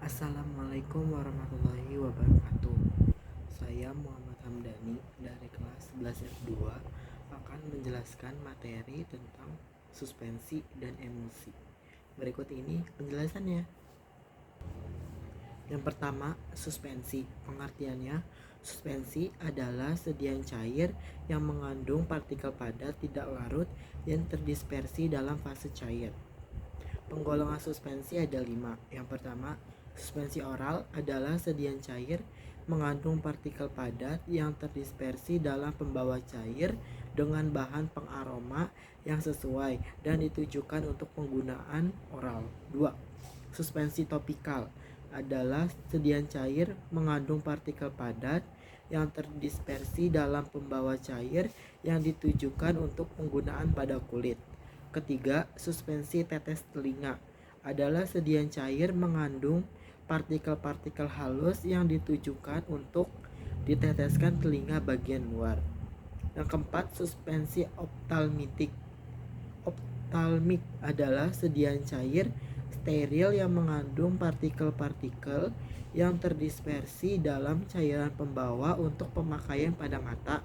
Assalamualaikum warahmatullahi wabarakatuh. Saya Muhammad Hamdani dari kelas 11 F2 akan menjelaskan materi tentang suspensi dan emosi. Berikut ini penjelasannya. Yang pertama, suspensi. Pengertiannya, suspensi adalah sediaan cair yang mengandung partikel padat tidak larut yang terdispersi dalam fase cair. Penggolongan suspensi ada 5. Yang pertama, suspensi oral adalah sediaan cair mengandung partikel padat yang terdispersi dalam pembawa cair dengan bahan pengaroma yang sesuai dan ditujukan untuk penggunaan oral. 2. Suspensi topikal adalah sediaan cair mengandung partikel padat yang terdispersi dalam pembawa cair yang ditujukan untuk penggunaan pada kulit. Ketiga, suspensi tetes telinga adalah sediaan cair mengandung partikel-partikel halus yang ditujukan untuk diteteskan telinga bagian luar. Yang keempat, suspensi optalmitik. Optalmik adalah sediaan cair steril yang mengandung partikel-partikel yang terdispersi dalam cairan pembawa untuk pemakaian pada mata.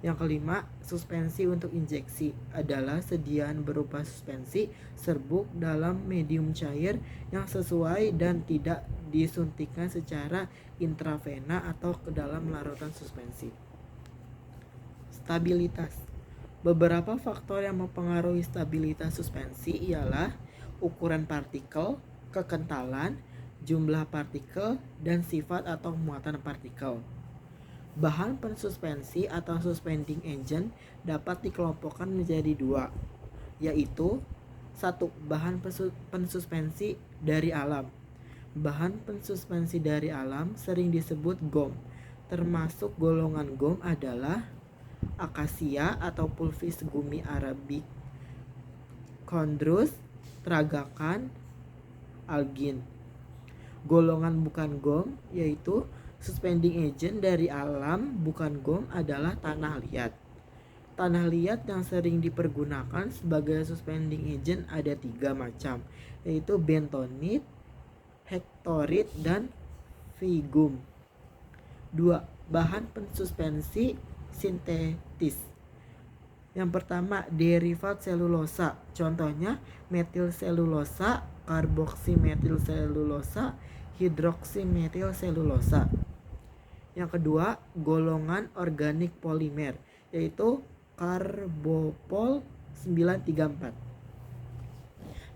Yang kelima, suspensi untuk injeksi adalah sediaan berupa suspensi serbuk dalam medium cair yang sesuai dan tidak disuntikkan secara intravena atau ke dalam larutan suspensi. Stabilitas. Beberapa faktor yang mempengaruhi stabilitas suspensi ialah ukuran partikel, kekentalan, jumlah partikel, dan sifat atau muatan partikel. Bahan pensuspensi atau suspending agent dapat dikelompokkan menjadi 2, yaitu 1. Bahan pensuspensi dari alam. Bahan pensuspensi dari alam sering disebut gom. Termasuk golongan gom adalah akasia atau Pulvis gummi arabic, chondrus, tragakan, algin. Golongan bukan gom yaitu suspending agent dari alam bukan gom adalah tanah liat. Tanah liat yang sering dipergunakan sebagai suspending agent ada 3 macam, yaitu bentonit, hektorit, dan vigum. 2. Bahan pensuspensi sintetis. Yang pertama, derivat selulosa. Contohnya metil selulosa, karboksimetilselulosa, hidroksimetilselulosa. Yang kedua, golongan organik polimer, yaitu karbopol 934.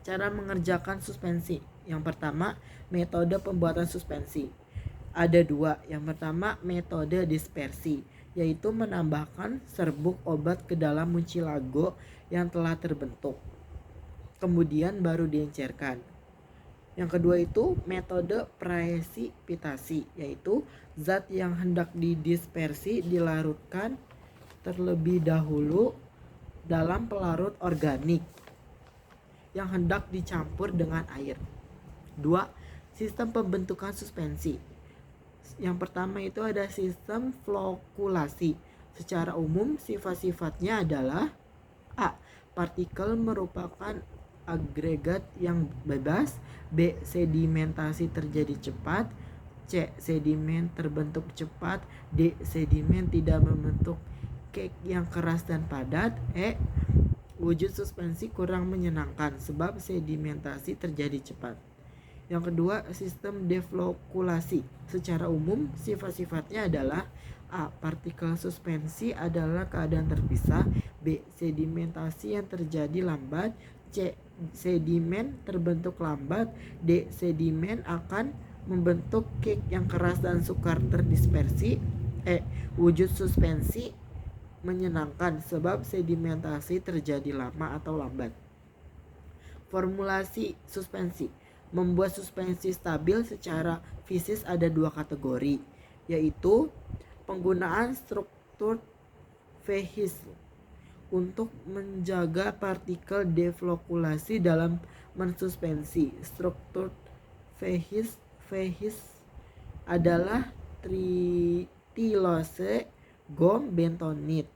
Cara mengerjakan suspensi. Yang pertama, metode pembuatan suspensi. Ada 2. Yang pertama, metode dispersi, yaitu menambahkan serbuk obat ke dalam mucilago yang telah terbentuk, kemudian baru diencerkan. Yang kedua itu metode presipitasi, yaitu zat yang hendak didispersi dilarutkan terlebih dahulu dalam pelarut organik yang hendak dicampur dengan air. 2. Sistem pembentukan suspensi. Yang pertama itu ada sistem flokulasi. Secara umum sifat-sifatnya adalah A. Partikel merupakan agregat yang bebas. B. Sedimentasi terjadi cepat. C. Sedimen terbentuk cepat. D. Sedimen tidak membentuk cake yang keras dan padat. E. Wujud suspensi kurang menyenangkan sebab sedimentasi terjadi cepat. Yang kedua, sistem deflokulasi. Secara umum sifat-sifatnya adalah A. Partikel suspensi adalah keadaan terpisah. B. Sedimentasi yang terjadi lambat. C. Sedimen terbentuk lambat. D. Sedimen akan membentuk cake yang keras dan sukar terdispersi. E. Wujud suspensi menyenangkan sebab sedimentasi terjadi lama atau lambat. Formulasi suspensi. Membuat suspensi stabil secara fisis ada 2 kategori, yaitu penggunaan struktur Fehis untuk menjaga partikel deflokulasi dalam mensuspensi. Struktur Fehis adalah tritilose gom bentonit.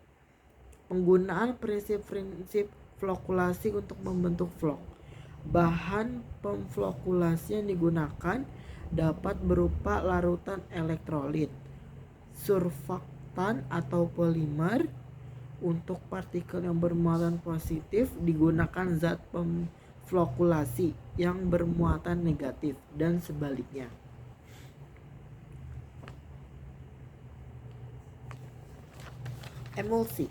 Penggunaan prinsip flokulasi untuk membentuk flok. Bahan pemflokulasi yang digunakan dapat berupa larutan elektrolit, surfaktan atau polimer. Untuk partikel yang bermuatan positif digunakan zat pemflokulasi yang bermuatan negatif dan sebaliknya. Emulsi.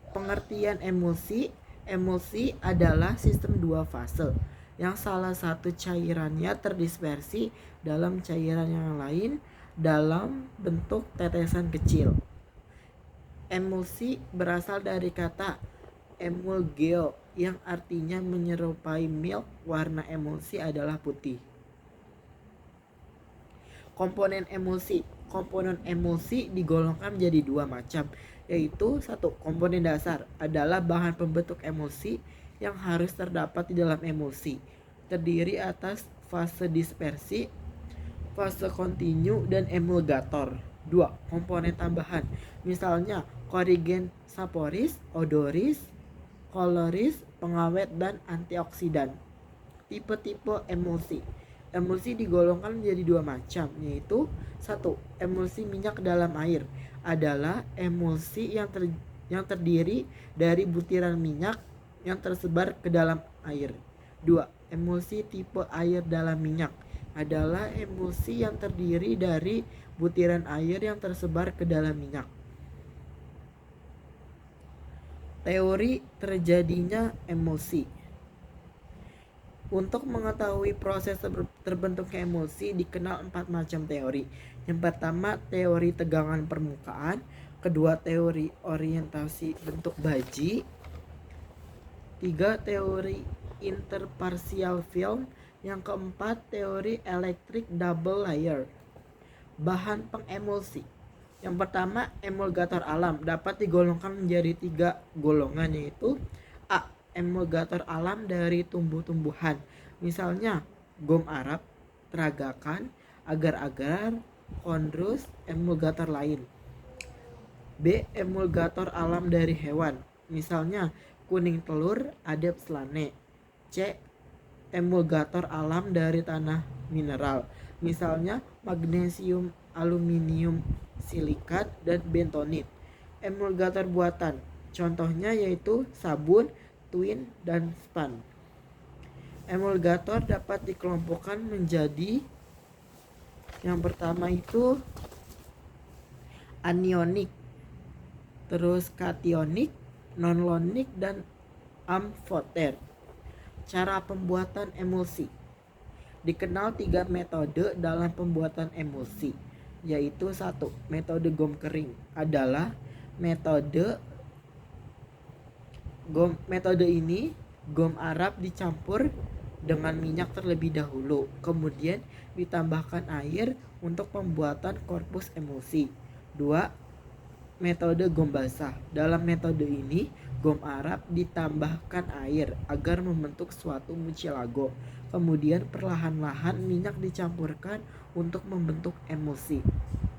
Pengertian emulsi. Emulsi adalah sistem dua fase yang salah satu cairannya terdispersi dalam cairan yang lain dalam bentuk tetesan kecil. Emulsi berasal dari kata emulgeo yang artinya menyerupai milk. Warna emulsi adalah putih. Komponen emulsi. Komponen emulsi digolongkan menjadi dua macam, yaitu satu, komponen dasar adalah bahan pembentuk emulsi yang harus terdapat di dalam emulsi, terdiri atas fase dispersi, fase kontinu, dan emulgator. 2. Komponen tambahan, misalnya korigen saporis, odoris, koloris, pengawet, dan antioksidan. Tipe-tipe emulsi. Emulsi digolongkan menjadi dua macam, yaitu satu, emulsi minyak dalam air adalah emulsi yang terdiri dari butiran minyak yang tersebar ke dalam air. 2. Emulsi tipe air dalam minyak adalah emulsi yang terdiri dari butiran air yang tersebar ke dalam minyak. Teori terjadinya emulsi. Untuk mengetahui proses terbentuknya emulsi dikenal 4 macam teori. Yang pertama, teori tegangan permukaan. Kedua, teori orientasi bentuk baji. 3. Teori interpartial film. Yang keempat, teori electric double layer. Bahan pengemulsi. Yang pertama, emulgator alam dapat digolongkan menjadi 3 golongan, yaitu A. Emulgator alam dari tumbuh-tumbuhan, misalnya gom Arab, teragakan, agar-agar, kondrus, emulgator lain. B. Emulgator alam dari hewan, misalnya kuning telur, adep selane. C. Emulgator alam dari tanah mineral, misalnya magnesium, aluminium, silikat, dan bentonit. Emulgator buatan, contohnya yaitu sabun, twin, dan span. Emulgator dapat dikelompokkan menjadi yang pertama itu anionik, terus kationik, nonlonik, dan amfoter. Cara pembuatan emulsi. Dikenal 3 metode dalam pembuatan emulsi, yaitu 1. Metode gom kering adalah metode ini gom Arab dicampur dengan minyak terlebih dahulu, kemudian ditambahkan air untuk pembuatan korpus emulsi. 2. Metode gom basah. Dalam metode ini, gom Arab ditambahkan air agar membentuk suatu mucilago. Kemudian perlahan-lahan minyak dicampurkan untuk membentuk emulsi.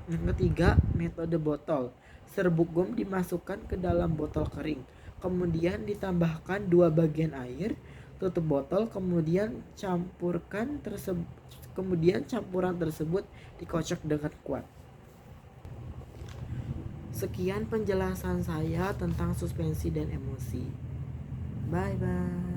Yang ketiga, metode botol. Serbuk gom dimasukkan ke dalam botol kering. Kemudian ditambahkan 2 bagian air, tutup botol, kemudian campuran tersebut dikocok dengan kuat. Sekian penjelasan saya tentang suspensi dan emulsi. Bye bye.